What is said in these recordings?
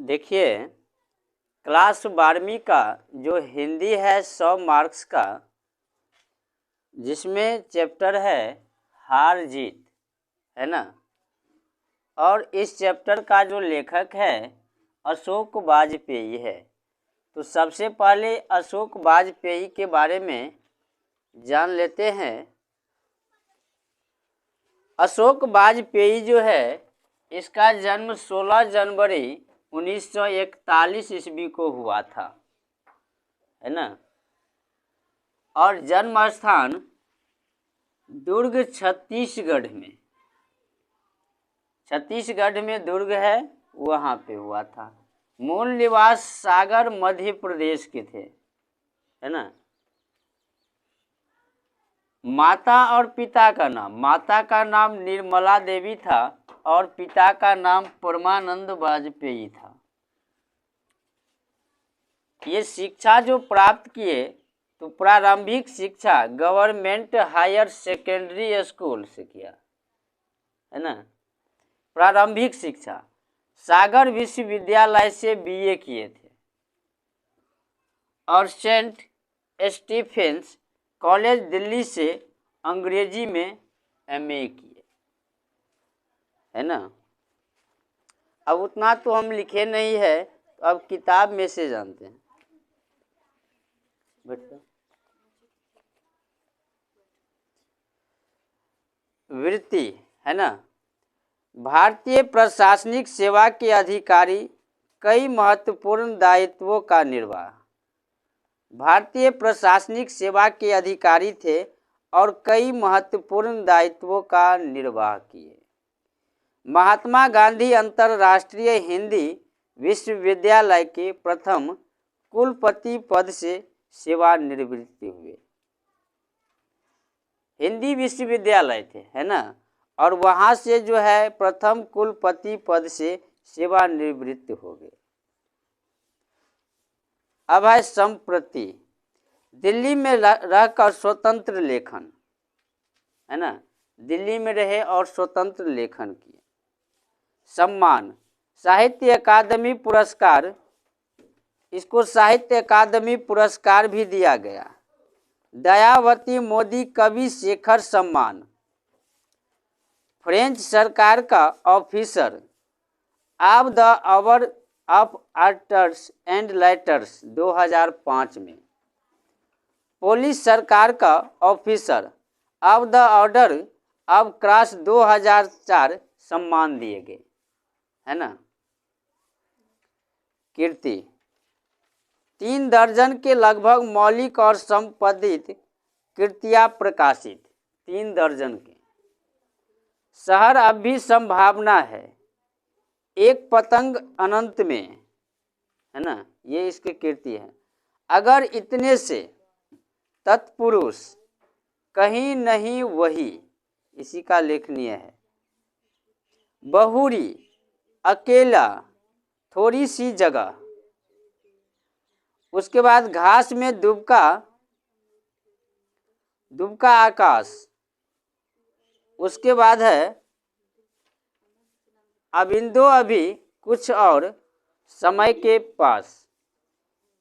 देखिए, क्लास 12वीं का जो हिंदी है 100 मार्क्स का, जिसमें चैप्टर है हार जीत, है ना। और इस चैप्टर का जो लेखक है अशोक वाजपेयी है। तो सबसे पहले अशोक वाजपेयी के बारे में जान लेते हैं। अशोक वाजपेयी जो है, इसका जन्म 16 जनवरी 1941 ईस्वी को हुआ था, है ना। और जन्म स्थान दुर्ग छत्तीसगढ़ में, दुर्ग है, वहाँ पे हुआ था। मूल निवास सागर मध्य प्रदेश के थे, है ना। माता और पिता का नाम, माता का नाम निर्मला देवी था और पिता का नाम परमानंद वाजपेयी था। ये शिक्षा जो प्राप्त किए, तो प्रारंभिक शिक्षा गवर्नमेंट हायर सेकेंडरी स्कूल से किया, है ना। प्रारंभिक शिक्षा सागर विश्वविद्यालय से बीए किए थे और सेंट स्टीफेंस कॉलेज दिल्ली से अंग्रेजी में एमए किए, है ना। अब उतना तो हम लिखे नहीं है, तो अब किताब में से जानते हैं। वृत्ति, है ना। भारतीय प्रशासनिक सेवा के अधिकारी, कई महत्वपूर्ण दायित्वों का निर्वाह। भारतीय प्रशासनिक सेवा के अधिकारी थे और कई महत्वपूर्ण दायित्वों का निर्वाह किए। महात्मा गांधी अंतर्राष्ट्रीय हिंदी विश्वविद्यालय के प्रथम कुलपति पद से सेवानिवृत्त हुए। हिंदी विश्वविद्यालय थे, है ना, और वहाँ से जो है प्रथम कुलपति पद से सेवानिवृत्त हो गए। अब है संप्रति, दिल्ली में रहकर स्वतंत्र लेखन, है ना, दिल्ली में रहे और स्वतंत्र लेखन किए। सम्मान, साहित्य अकादमी पुरस्कार, इसको साहित्य अकादमी पुरस्कार भी दिया गया। दयावती मोदी कवि शेखर सम्मान, फ्रेंच सरकार का officer of the hour of arts and letters 2005 में, पोलिश सरकार का officer of the order of cross 2004 सम्मान दिए गए, है ना। कीर्ति, 3 दर्जन के लगभग मौलिक और संपादित कृतियां प्रकाशित, 3 दर्जन के। शहर अब भी संभावना है, एक पतंग अनंत में, है ना, ये इसकी कीर्ति है। अगर इतने से तत्पुरुष कहीं नहीं वही, इसी का लेखनीय है। बहुरी, अकेला, थोड़ी सी जगह। उसके बाद घास में दुबका आकाश। उसके बाद है अबिंदो अभी कुछ और समय के पास।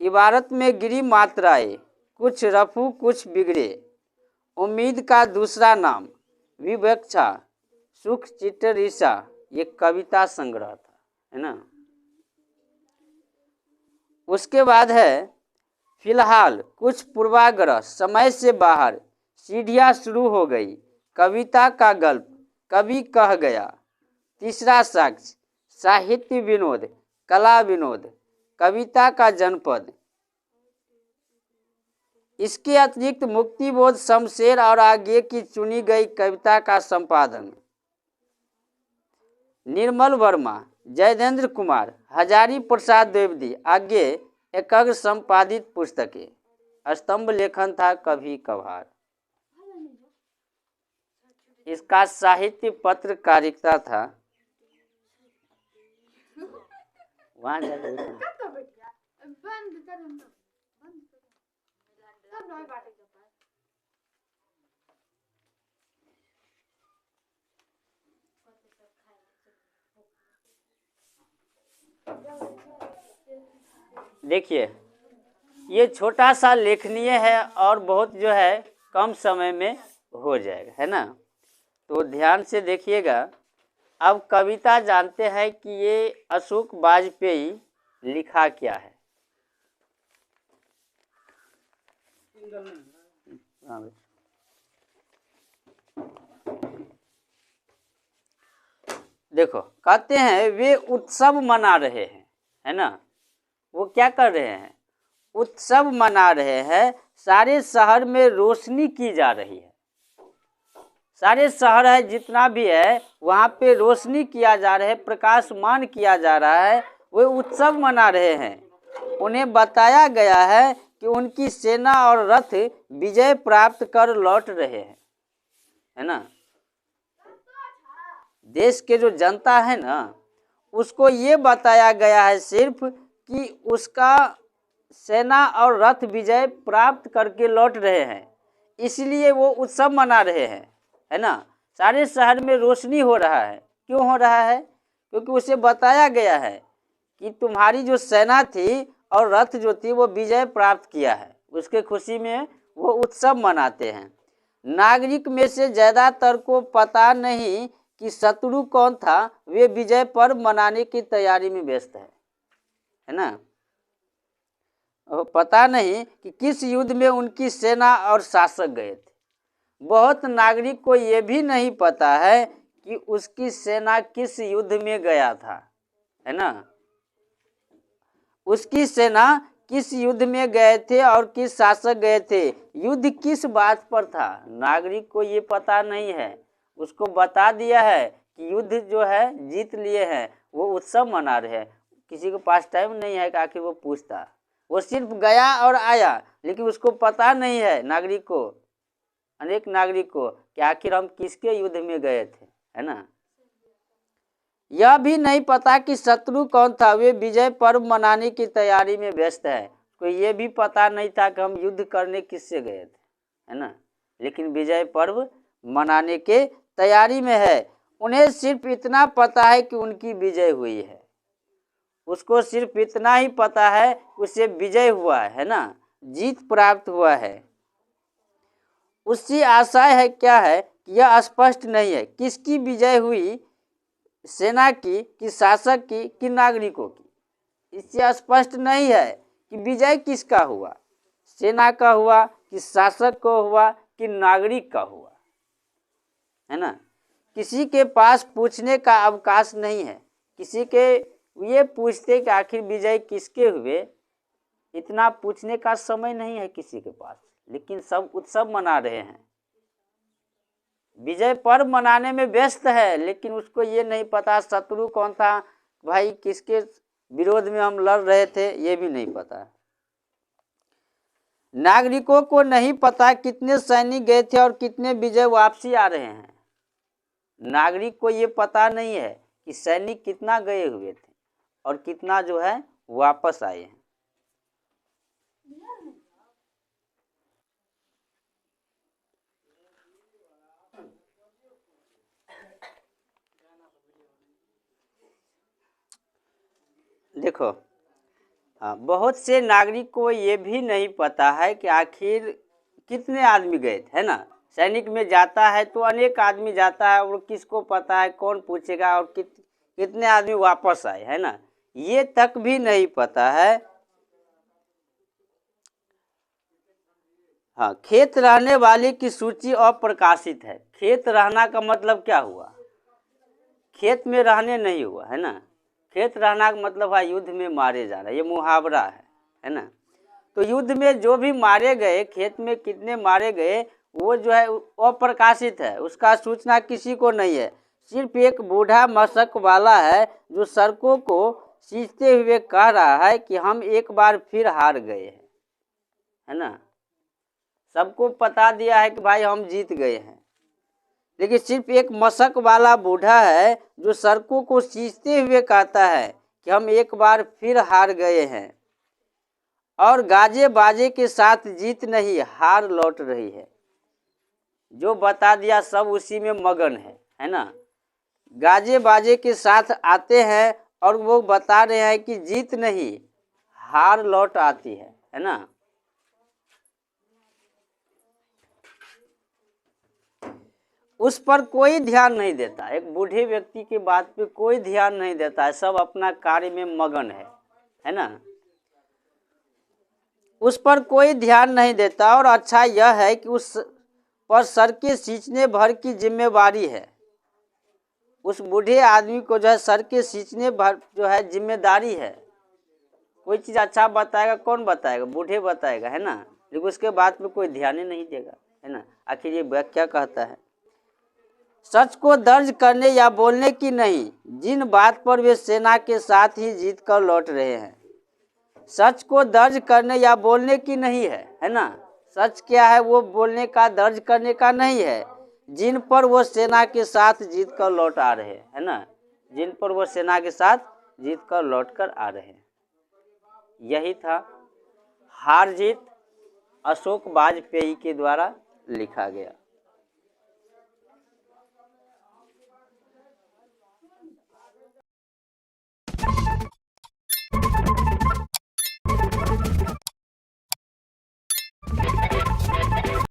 इबारत में गिरी मात्राएं, कुछ रफू कुछ बिगड़े। उम्मीद का दूसरा नाम, विवक्षा, सुख चित्तरिसा, ये कविता संग्रह था, है ना। उसके बाद है फिलहाल, कुछ पूर्वाग्रह, समय से बाहर, सीढ़ियाँ शुरू हो गई, कविता का गल्प, कवि कह गया। तीसरा साक्ष्य, साहित्य विनोद, कला विनोद, कविता का जनपद। इसके अतिरिक्त मुक्तिबोध, शमशेर और आगे की चुनी गई कविता का संपादन। निर्मल वर्मा, जयदेंद्र कुमार, हजारी प्रसाद द्विवेदी आगे एकाग्र संपादित पुस्तकें। स्तंभ लेखन था कभी कभार। इसका साहित्य पत्रकारिता था। वहाँ देखिए ये छोटा सा लेखनीय है और बहुत जो है कम समय में हो जाएगा, है ना। तो ध्यान से देखिएगा। अब कविता जानते हैं कि ये अशोक वाजपेयी लिखा क्या है। देखो कहते हैं वे उत्सव मना रहे हैं, है ना। वो क्या कर रहे हैं, उत्सव मना रहे हैं। सारे शहर में रोशनी की जा रही है। सारे शहर है जितना भी है वहाँ पे रोशनी किया जा रहा है, प्रकाशमान किया जा रहा है। वे उत्सव मना रहे हैं। उन्हें बताया गया है कि उनकी सेना और रथ विजय प्राप्त कर लौट रहे हैं, है ना। देश के जो जनता है ना उसको ये बताया गया है सिर्फ कि उसका सेना और रथ विजय प्राप्त करके लौट रहे हैं, इसलिए वो उत्सव मना रहे हैं, है ना। सारे शहर में रोशनी हो रहा है। क्यों हो रहा है, क्योंकि उसे बताया गया है कि तुम्हारी जो सेना थी और रथ जो थी वो विजय प्राप्त किया है। उसके खुशी में वो उत्सव मनाते हैं। नागरिक में से ज़्यादातर को पता नहीं कि शत्रु कौन था। वे विजय पर्व मनाने की तैयारी में व्यस्त है ना। पता नहीं कि किस युद्ध में उनकी सेना और शासक गए थे। बहुत नागरिक को ये भी नहीं पता है कि उसकी सेना किस युद्ध में गया था, है ना। उसकी सेना किस युद्ध में गए थे और किस शासक गए थे, युद्ध किस बात पर था, नागरिक को ये पता नहीं है। उसको बता दिया है कि युद्ध जो है जीत लिए हैं, वो उत्सव मना रहे हैं। किसी के पास टाइम नहीं है कि आखिर वो पूछता। वो सिर्फ गया और आया, लेकिन उसको पता नहीं है नागरिक को, अनेक नागरिक को, कि आखिर हम किसके युद्ध में गए थे, है ना। यह भी नहीं पता कि शत्रु कौन था। वे विजय पर्व मनाने की तैयारी में व्यस्त है। कोई ये भी पता नहीं था कि हम युद्ध करने किससे गए थे, है ना, लेकिन विजय पर्व मनाने के तैयारी में है। उन्हें सिर्फ इतना पता है कि उनकी विजय हुई है। उसको सिर्फ इतना ही पता है, उसे विजय हुआ है ना, जीत प्राप्त हुआ है। उसकी आशा है क्या है कि यह स्पष्ट नहीं है किसकी विजय हुई, सेना की कि शासक की कि नागरिकों की। इससे स्पष्ट नहीं है कि विजय किसका हुआ, सेना का हुआ कि शासक को हुआ कि नागरिक का हुआ, है ना। किसी के पास पूछने का अवकाश नहीं है। किसी के ये पूछते कि आखिर विजय किसके हुए, इतना पूछने का समय नहीं है किसी के पास। लेकिन सब उत्सव मना रहे हैं, विजय पर्व मनाने में व्यस्त है, लेकिन उसको ये नहीं पता शत्रु कौन था, भाई किसके विरोध में हम लड़ रहे थे, ये भी नहीं पता। नागरिकों को नहीं पता कितने सैनिक गए थे और कितने विजय वापसी आ रहे हैं। नागरिक को ये पता नहीं है कि सैनिक कितना गए हुए थे और कितना जो है वापस आए हैं। देखो बहुत से नागरिक को ये भी नहीं पता है कि आखिर कितने आदमी गए थे, है ना। सैनिक में जाता है तो अनेक आदमी जाता है और किसको पता है, कौन पूछेगा, और कितने आदमी वापस आए, है ना, ये तक भी नहीं पता है। हाँ, खेत रहने वाले की सूची अप्रकाशित है। खेत रहना का मतलब क्या हुआ, खेत में रहने नहीं हुआ, है ना। खेत रहना का मतलब है युद्ध में मारे जाना, ये मुहावरा है ना। तो युद्ध में जो भी मारे गए, खेत में कितने मारे गए, वो जो है अप्रकाशित है, उसका सूचना किसी को नहीं है। सिर्फ एक बूढ़ा मशक वाला है जो सड़कों को सींचते हुए कह रहा है कि हम एक बार फिर हार गए हैं, है ना। सबको बता दिया है कि भाई हम जीत गए हैं, लेकिन सिर्फ एक मशक वाला बूढ़ा है जो सड़कों को सींचते हुए कहता है कि हम एक बार फिर हार गए हैं। और गाजे बाजे के साथ जीत नहीं, हार लौट रही है। जो बता दिया सब उसी में मगन है ना। गाजे बाजे के साथ आते हैं और वो बता रहे हैं कि जीत नहीं, हार लौट आती है ना। उस पर कोई ध्यान नहीं देता, एक बूढ़े व्यक्ति की बात पे कोई ध्यान नहीं देता है, सब अपना कार्य में मगन है ना। उस पर कोई ध्यान नहीं देता, और अच्छा यह है कि उस पर सर के सींचने भर की जिम्मेवारी है। उस बूढ़े आदमी को जो है सर के सींचने भर जो है जिम्मेदारी है। कोई चीज़ अच्छा बताएगा, कौन बताएगा? बूढ़े बताएगा, है ना। लेकिन उसके बाद में कोई ध्यान ही नहीं देगा, है ना। आखिर ये क्या कहता है? सच को दर्ज करने या बोलने की नहीं, जिन बात पर वे सेना के साथ ही जीत कर लौट रहे हैं। सच को दर्ज करने या बोलने की नहीं है ना। सच क्या है? वो बोलने का, दर्ज करने का नहीं है, जिन पर वो सेना के साथ जीत कर लौट आ रहे हैं, है ना। जिन पर वो सेना के साथ जीत कर लौट कर आ रहे हैं। यही था हार जीत, अशोक वाजपेयी के द्वारा लिखा गया।